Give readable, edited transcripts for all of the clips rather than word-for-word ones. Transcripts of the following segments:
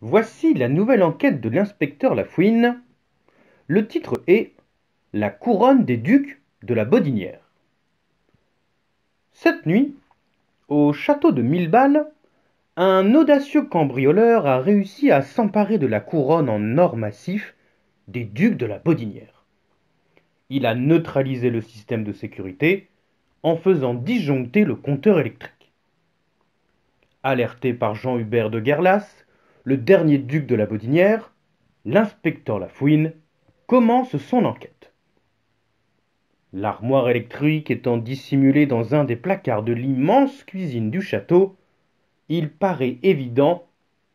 Voici la nouvelle enquête de l'inspecteur Lafouine. Le titre est La couronne des ducs de la Bodinière. Cette nuit, au château de Milleballes, un audacieux cambrioleur a réussi à s'emparer de la couronne en or massif des ducs de la Bodinière. Il a neutralisé le système de sécurité en faisant disjoncter le compteur électrique. Alerté par Jean-Hubert de Guerlas, le dernier duc de la Bodinière, l'inspecteur Lafouine commence son enquête. L'armoire électrique étant dissimulée dans un des placards de l'immense cuisine du château, il paraît évident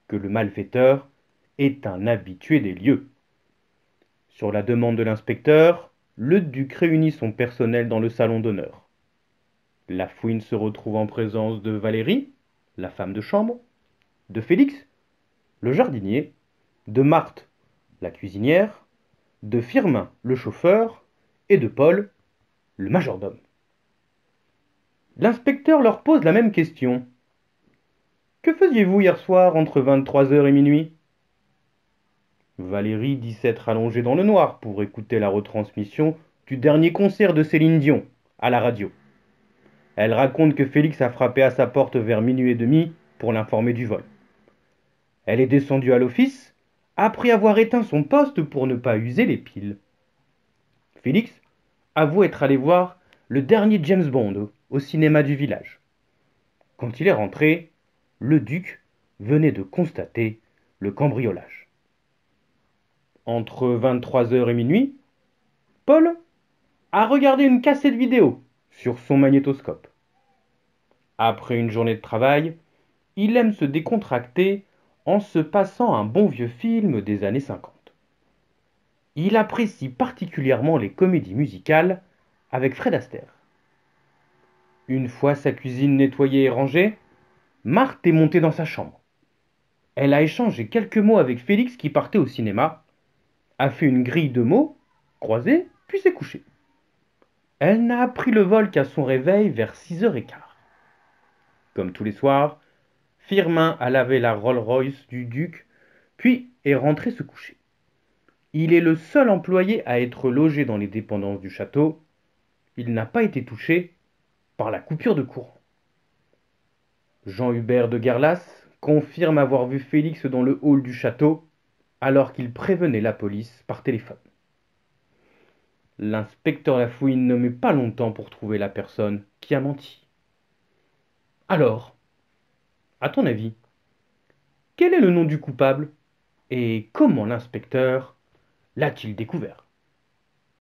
que le malfaiteur est un habitué des lieux. Sur la demande de l'inspecteur, le duc réunit son personnel dans le salon d'honneur. Lafouine se retrouve en présence de Valérie, la femme de chambre, de Félix, le jardinier, de Marthe, la cuisinière, de Firmin, le chauffeur, et de Paul, le majordome. L'inspecteur leur pose la même question. Que faisiez-vous hier soir entre 23 heures et minuit? Valérie dit s'être allongée dans le noir pour écouter la retransmission du dernier concert de Céline Dion à la radio. Elle raconte que Félix a frappé à sa porte vers minuit et demi pour l'informer du vol. Elle est descendue à l'office après avoir éteint son poste pour ne pas user les piles. Félix avoue être allé voir le dernier James Bond au cinéma du village. Quand il est rentré, le duc venait de constater le cambriolage. Entre 23 heures et minuit, Paul a regardé une cassette vidéo sur son magnétoscope. Après une journée de travail, il aime se décontracter en se passant un bon vieux film des années 50. Il apprécie particulièrement les comédies musicales avec Fred Astaire. Une fois sa cuisine nettoyée et rangée, Marthe est montée dans sa chambre. Elle a échangé quelques mots avec Félix qui partait au cinéma, a fait une grille de mots, croisée, puis s'est couchée. Elle n'a appris le vol qu'à son réveil vers 6h15. Comme tous les soirs, Firmin a lavé la Rolls-Royce du duc, puis est rentré se coucher. Il est le seul employé à être logé dans les dépendances du château. Il n'a pas été touché par la coupure de courant. Jean-Hubert de Guerlas confirme avoir vu Félix dans le hall du château alors qu'il prévenait la police par téléphone. L'inspecteur Lafouine ne met pas longtemps pour trouver la personne qui a menti. Alors, à ton avis, quel est le nom du coupable et comment l'inspecteur l'a-t-il découvert?